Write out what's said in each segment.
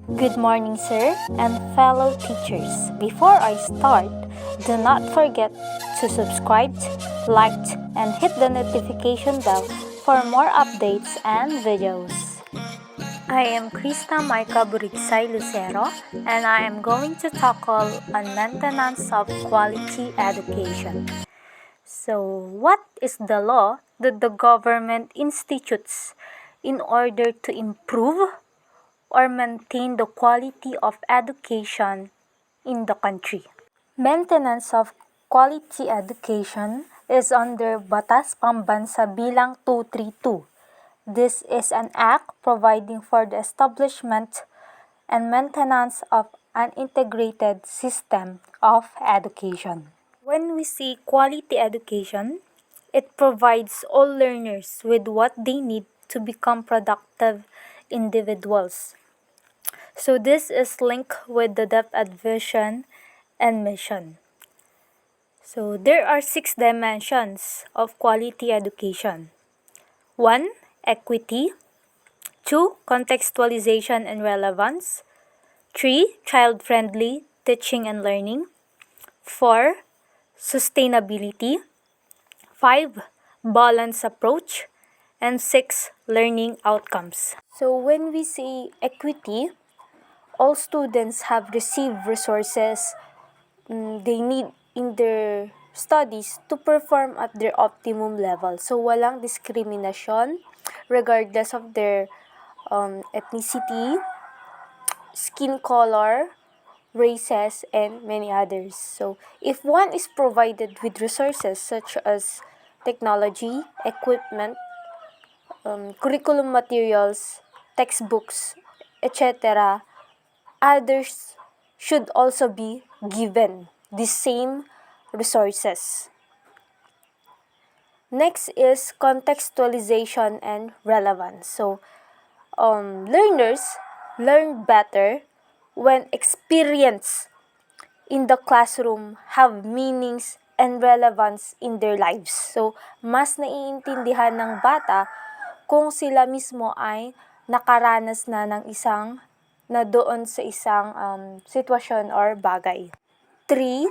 Good morning, sir, and fellow teachers. Before I start, do not forget to subscribe, like, and hit the notification bell for more updates and videos. I am Krista Maika Burigsay Lucero, and I am going to tackle on maintenance of quality education. So, what is the law that the government institutes in order to improve or maintain the quality of education in the country? Maintenance of quality education is under Batas Pambansa Bilang 232. This is an act providing for the establishment and maintenance of an integrated system of education. When we say quality education, it provides all learners with what they need to become productive individuals. So this is linked with the depth vision and mission. So there are 6 dimensions of quality education. 1. Equity. 2. Contextualization and relevance. 3. Child-friendly teaching and learning. 4. Sustainability. 5. Balanced approach. And 6. Learning outcomes. So when we say equity, all students have received resources they need in their studies to perform at their optimum level. So walang discrimination regardless of their ethnicity, skin color, races, and many others. So if one is provided with resources such as technology, equipment, curriculum materials, textbooks, etc., others should also be given the same resources. Next is contextualization and relevance. So, learners learn better when experience in the classroom have meanings and relevance in their lives. So, mas naiintindihan ng bata kung sila mismo ay nakaranas na ng doon sa isang sitwasyon or bagay. 3.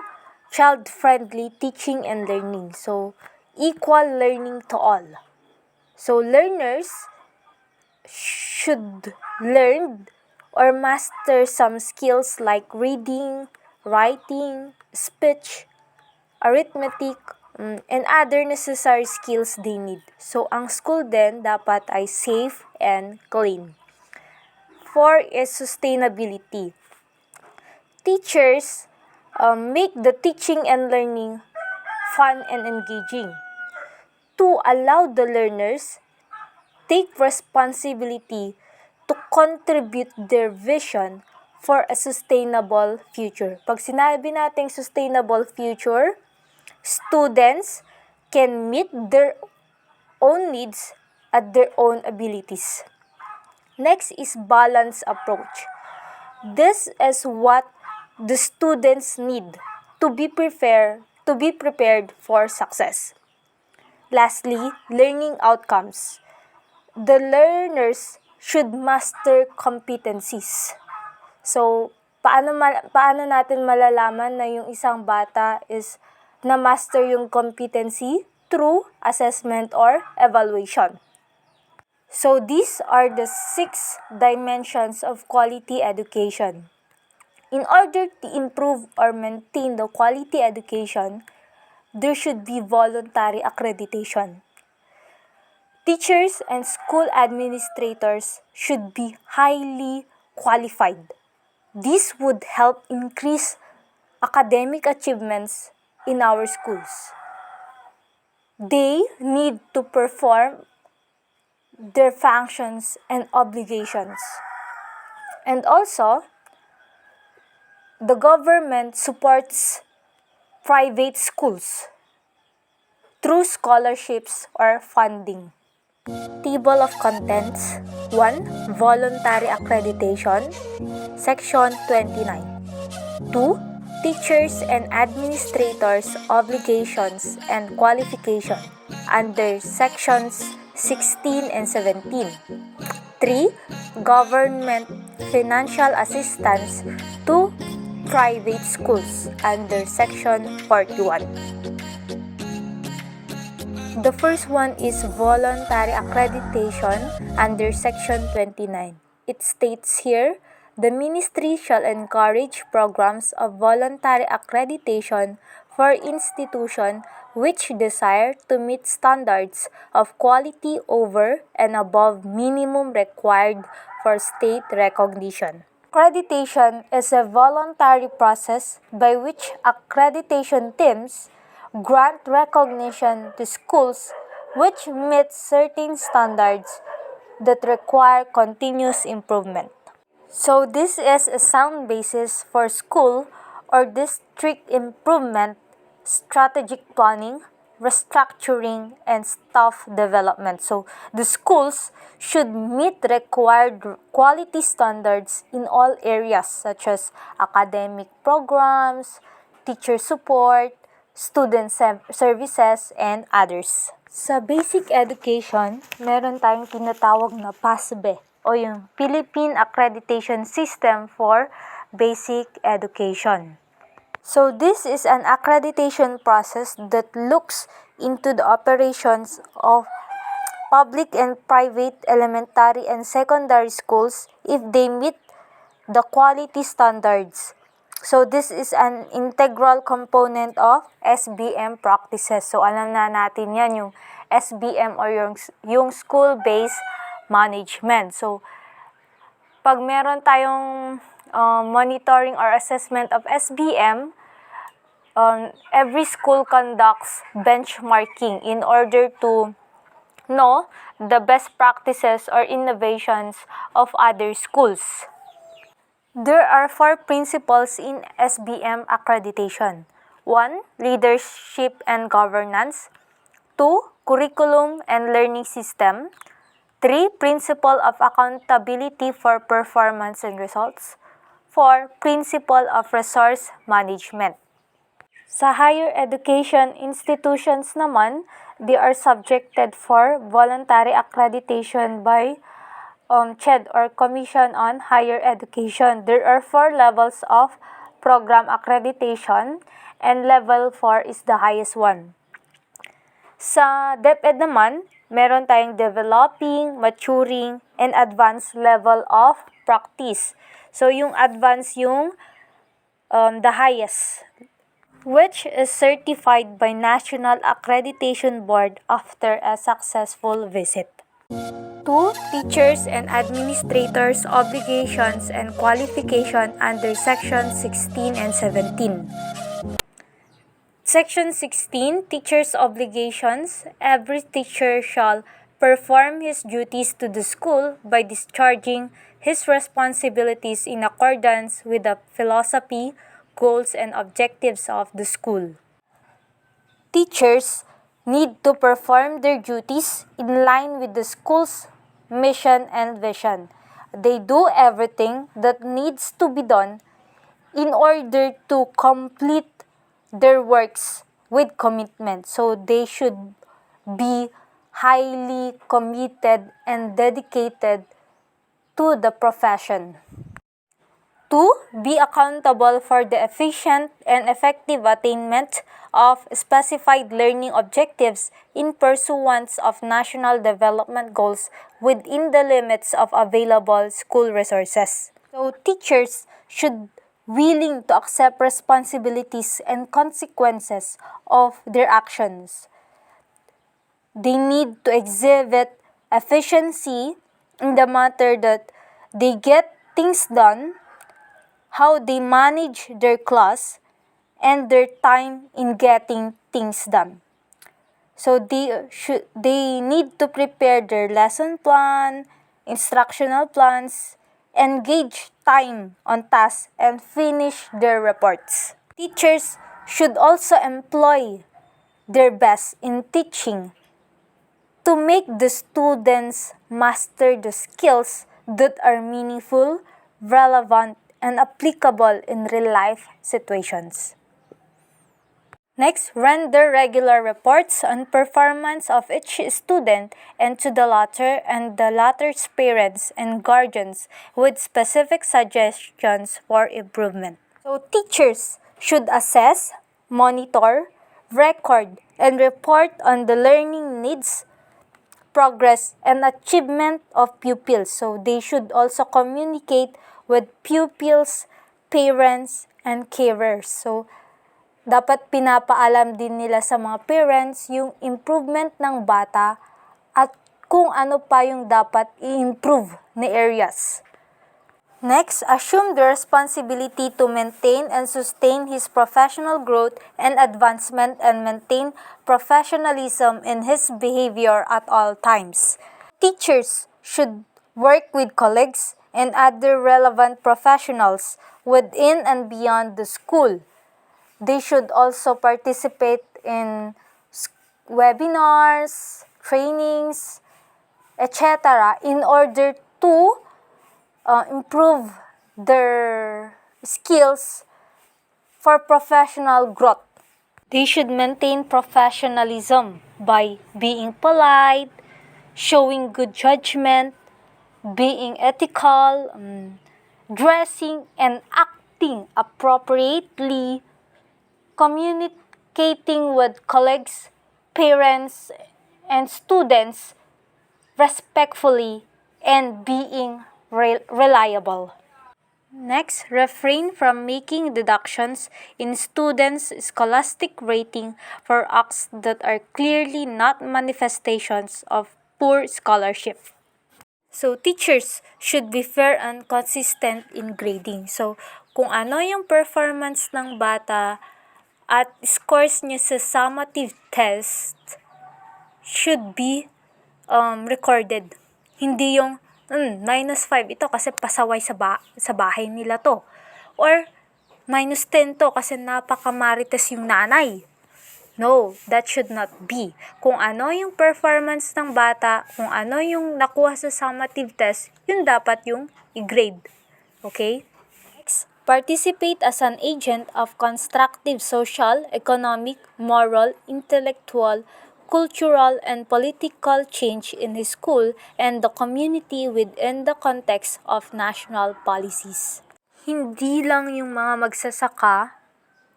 Child-friendly teaching and learning. So, equal learning to all. So, learners should learn or master some skills like reading, writing, speech, arithmetic, and other necessary skills they need. So, ang school din dapat ay safe and clean. 4 is sustainability. Teachers make the teaching and learning fun and engaging. To allow the learners take responsibility to contribute their vision for a sustainable future. Pag sinabi nating sustainable future, students can meet their own needs at their own abilities. Next is balanced approach. This is what the students need to be prepared for success. Lastly, learning outcomes. The learners should master competencies. So, paano natin malalaman na yung isang bata is na-master yung competency? Through assessment or evaluation. So, these are the 6 dimensions of quality education. In order to improve or maintain the quality education, there should be voluntary accreditation. Teachers and school administrators should be highly qualified. This would help increase academic achievements in our schools. They need to perform their functions and obligations. And also, the government supports private schools through scholarships or funding. Table of Contents. 1. Voluntary Accreditation, Section 29. 2. Teachers and Administrators' Obligations and Qualification under Sections 16 and 17. 3. Government financial assistance to private schools under Section 41. The first one is voluntary accreditation under Section 29. It states here, the Ministry shall encourage programs of voluntary accreditation for institutions which desire to meet standards of quality over and above minimum required for state recognition. Accreditation is a voluntary process by which accreditation teams grant recognition to schools which meet certain standards that require continuous improvement. So this is a sound basis for school or district improvement, strategic planning, restructuring, and staff development. So the schools should meet required quality standards in all areas such as academic programs, teacher support, student services, and others. Sa basic education, meron tayong tinatawag na PASBE o yung Philippine Accreditation System for Basic Education. So this is an accreditation process that looks into the operations of public and private elementary and secondary schools if they meet the quality standards. So this is an integral component of SBM practices. So alam na natin yan, yung SBM or yung school-based management. So pag meron tayong monitoring or assessment of SBM, every school conducts benchmarking in order to know the best practices or innovations of other schools. There are 4 principles in SBM accreditation. 1. Leadership and governance. 2. Curriculum and learning system. 3. Principle of accountability for performance and results. 4. Principle of resource management. Sa higher education institutions naman, they are subjected for voluntary accreditation by CHED or Commission on Higher Education. There are 4 levels of program accreditation and level 4 is the highest one. Sa DepEd naman, meron tayong developing, maturing, and advanced level of practice. So yung advanced yung the highest, which is certified by National Accreditation Board after a successful visit. 2. Teachers and administrators' obligations and qualification under Section 16 and 17. Section 16, Teachers' Obligations. Every teacher shall perform his duties to the school by discharging his responsibilities in accordance with the philosophy, goals, and objectives of the school. Teachers need to perform their duties in line with the school's mission and vision. They do everything that needs to be done in order to complete their works with commitment. So they should be highly committed and dedicated to the profession. 2. Be accountable for the efficient and effective attainment of specified learning objectives in pursuance of national development goals within the limits of available school resources. So teachers should willing to accept responsibilities and consequences of their actions. They need to exhibit efficiency in the matter that they get things done, how they manage their class, and their time in getting things done. So they need to prepare their lesson plan, instructional plans, engage time on tasks, and finish their reports. Teachers should also employ their best in teaching to make the students master the skills that are meaningful, relevant, and applicable in real-life situations. Next, render regular reports on performance of each student and to the latter's parents and guardians with specific suggestions for improvement. So teachers should assess, monitor, record, and report on the learning needs, progress, and achievement of pupils. So they should also communicate with pupils, parents, and carers. So dapat pinapaalam din nila sa mga parents yung improvement ng bata at kung ano pa yung dapat i-improve na areas. Next, assume the responsibility to maintain and sustain his professional growth and advancement and maintain professionalism in his behavior at all times. Teachers should work with colleagues and other relevant professionals within and beyond the school. They should also participate in webinars, trainings, etc. in order to improve their skills for professional growth. They should maintain professionalism by being polite, showing good judgment, being ethical, dressing and acting appropriately, communicating with colleagues, parents, and students respectfully, and being reliable. Next, refrain from making deductions in students' scholastic rating for acts that are clearly not manifestations of poor scholarship. So, teachers should be fair and consistent in grading. So, kung ano yung performance ng bata at scores niya sa summative test should be recorded. Hindi yung -5 ito kasi pasaway sa bahay nila to. Or -10 to kasi napakamarites yung nanay. No, that should not be. Kung ano yung performance ng bata, kung ano yung nakuha sa summative test, yun dapat yung i-grade. Okay? Next, participate as an agent of constructive social, economic, moral, intellectual, cultural, and political change in his school and the community within the context of national policies. Hindi lang yung mga magsasaka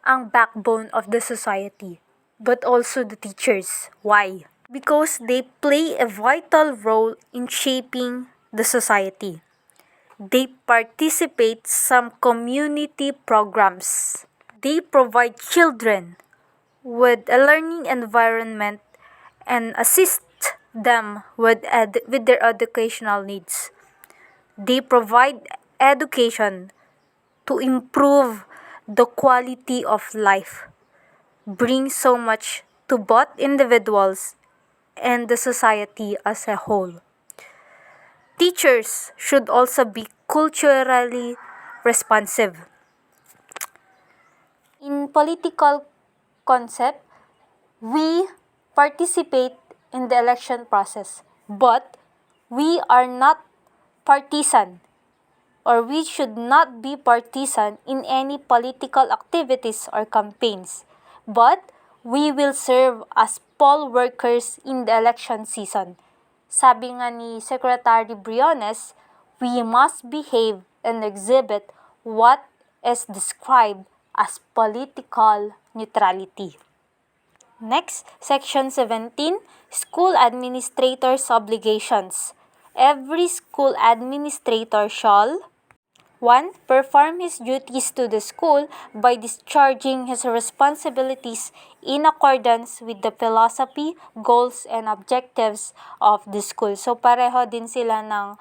ang backbone of the society, but also the teachers. Why? Because they play a vital role in shaping the society. They participate some community programs. They provide children with a learning environment and assist them with their educational needs. They provide education to improve the quality of life, bring so much to both individuals and the society as a whole. Teachers should also be culturally responsive. In political concept, we participate in the election process, but we are not partisan, or we should not be partisan in any political activities or campaigns, but we will serve as poll workers in the election season. Sabi nga ni Secretary Briones, we must behave and exhibit what is described as political neutrality. Next, Section 17, School Administrator's Obligations. Every school administrator shall 1. Perform his duties to the school by discharging his responsibilities in accordance with the philosophy, goals, and objectives of the school. So, pareho din sila ng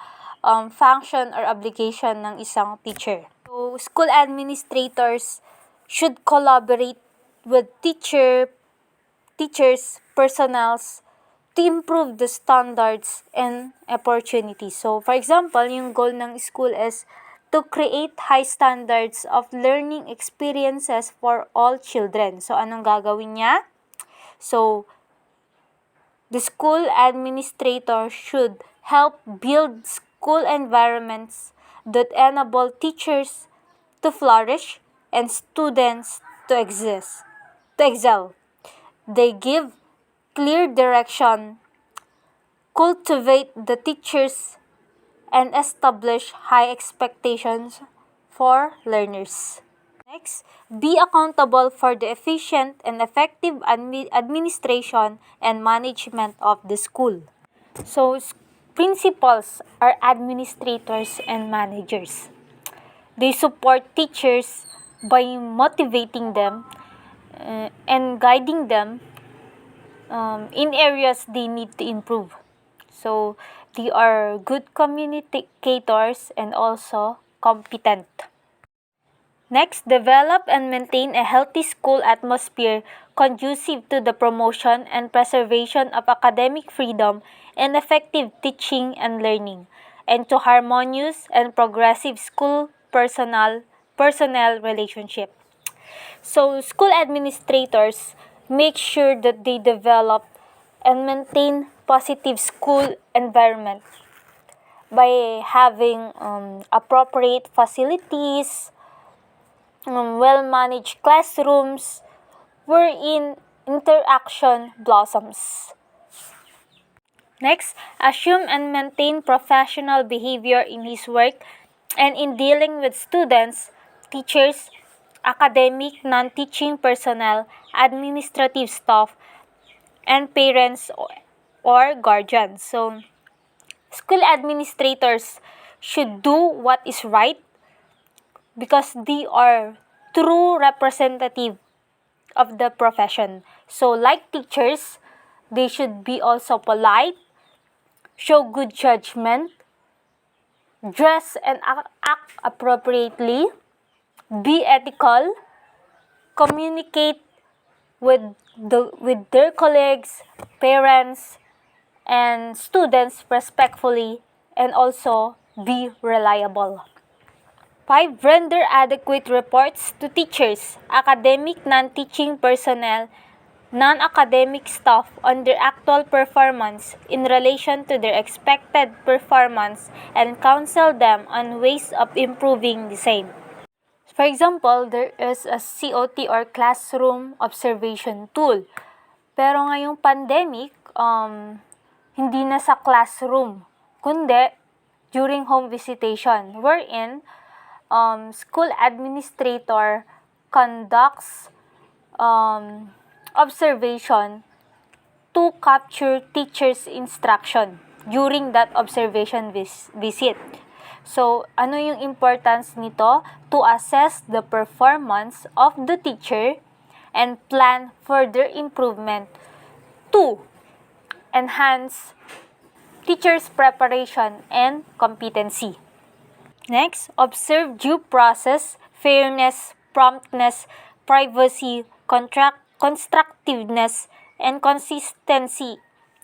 function or obligation ng isang teacher. So, school administrators should collaborate with teachers, personnels, to improve the standards and opportunities. So, for example, yung goal ng school is to create high standards of learning experiences for all children. So, anong gagawin niya? So, the school administrator should help build school environments that enable teachers to flourish and students to exist. to excel. They give clear direction, cultivate the teachers, and establish high expectations for learners. Next, be accountable for the efficient and effective administration and management of the school. So, principals are administrators and managers. They support teachers by motivating them and guiding them in areas they need to improve. So, they are good communicators and also competent. Next, develop and maintain a healthy school atmosphere conducive to the promotion and preservation of academic freedom and effective teaching and learning, and to harmonious and progressive school personnel relationship. So, school administrators make sure that they develop and maintain positive school environment by having appropriate facilities, well-managed classrooms, wherein interaction blossoms. Next, assume and maintain professional behavior in his work and in dealing with students, teachers, academic, non-teaching personnel, administrative staff, and parents or guardians. So, school administrators should do what is right because they are true representative of the profession. So, like teachers, they should be also polite, show good judgment, dress and act appropriately, be ethical, communicate with their colleagues, parents, and students respectfully, and also be reliable. 5. Render adequate reports to teachers, academic non-teaching personnel, non-academic staff on their actual performance in relation to their expected performance and counsel them on ways of improving the same. For example, there is a COT or classroom observation tool. Pero ngayong pandemic, hindi na sa classroom, kundi during home visitation, wherein school administrator conducts observation to capture teacher's instruction during that observation visit. So, ano yung importance nito? To assess the performance of the teacher and plan further improvement to enhance teacher's preparation and competency. Next, observe due process, fairness, promptness, privacy, constructiveness, and consistency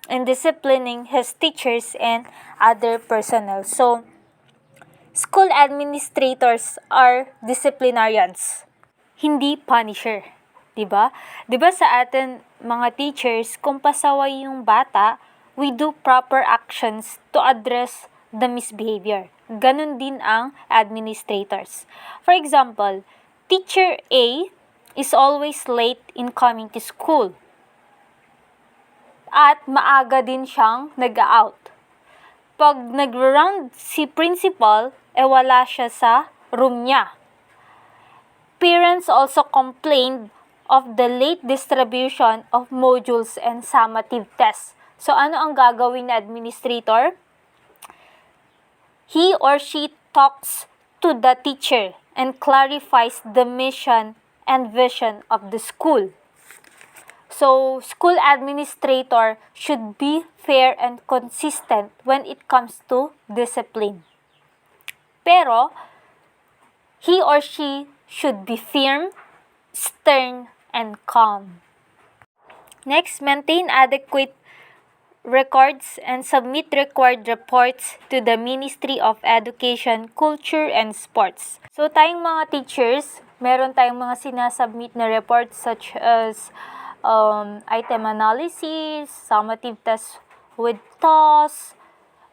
in disciplining his teachers and other personnel. So, school administrators are disciplinarians, hindi punisher. Diba? Diba sa atin mga teachers, kung pasaway yung bata, we do proper actions to address the misbehavior. Ganun din ang administrators. For example, teacher A is always late in coming to school. At maaga din siyang nag-out. Pag nag-round si principal, wala siya sa room niya. Parents also complained of the late distribution of modules and summative tests. So, ano ang gagawin na administrator? He or she talks to the teacher and clarifies the mission and vision of the school. So, school administrator should be fair and consistent when it comes to discipline. Pero, he or she should be firm, stern, and calm. Next, maintain adequate records and submit required reports to the Ministry of Education, Culture, and Sports. So, tayong mga teachers, meron tayong mga sinasubmit na reports such as item analysis, summative test with TOS,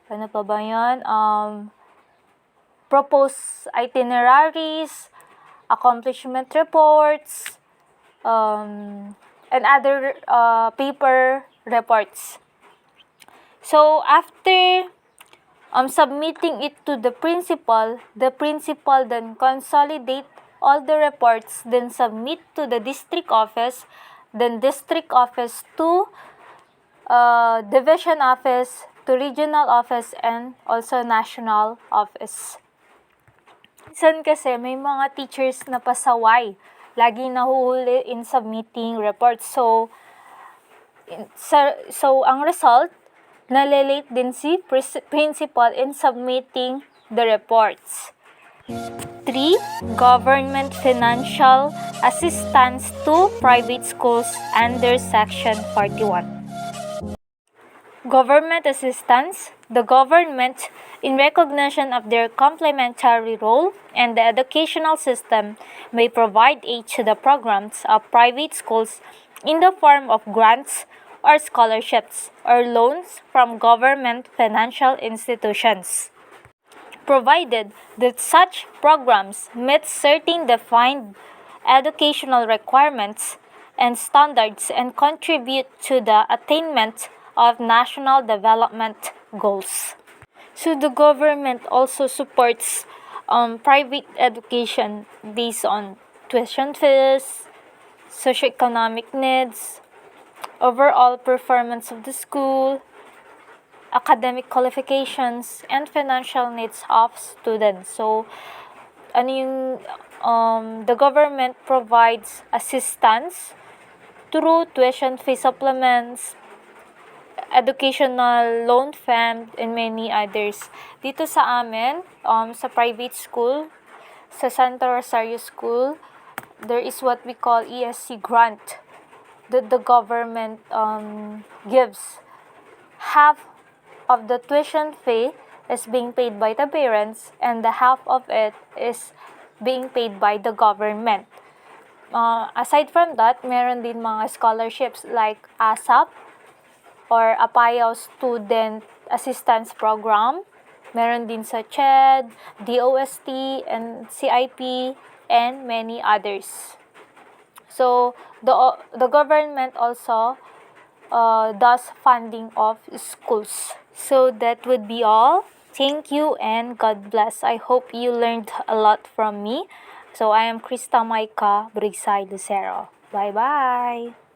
ano pa ba yan? Proposed itineraries, accomplishment reports, and other paper reports. So after submitting it to the principal then consolidate all the reports, then submit to the district office, then district office to division office, to regional office, and also national office. Minsan kasi may mga teachers na pasaway, lagi nahuhuli in submitting reports. So ang result, nalilate din si principal in submitting the reports. 3. Government financial assistance to private schools under Section 41. Government assistance. The government, in recognition of their complementary role and the educational system, may provide aid to the programs of private schools in the form of grants or scholarships or loans from government financial institutions, provided that such programs meet certain defined educational requirements and standards and contribute to the attainment of national development goals. So the government also supports private education based on tuition fees, socioeconomic needs, overall performance of the school, academic qualifications, and financial needs of students. So, the government provides assistance through tuition fee supplements, educational loan fund, and many others. Dito sa amin, sa private school, sa Santa Rosario School, there is what we call ESC grant that the government gives. Half of the tuition fee is being paid by the parents and the half of it is being paid by the government. Aside from that, meron din mga scholarships like ASAP or Apayao Student Assistance Program. Meron din sa CHED, DOST, and CIP, and many others. So, the government also does funding of schools. So, that would be all. Thank you and God bless. I hope you learned a lot from me. So, I am Krista Maika Brigsay Lucero. Bye-bye!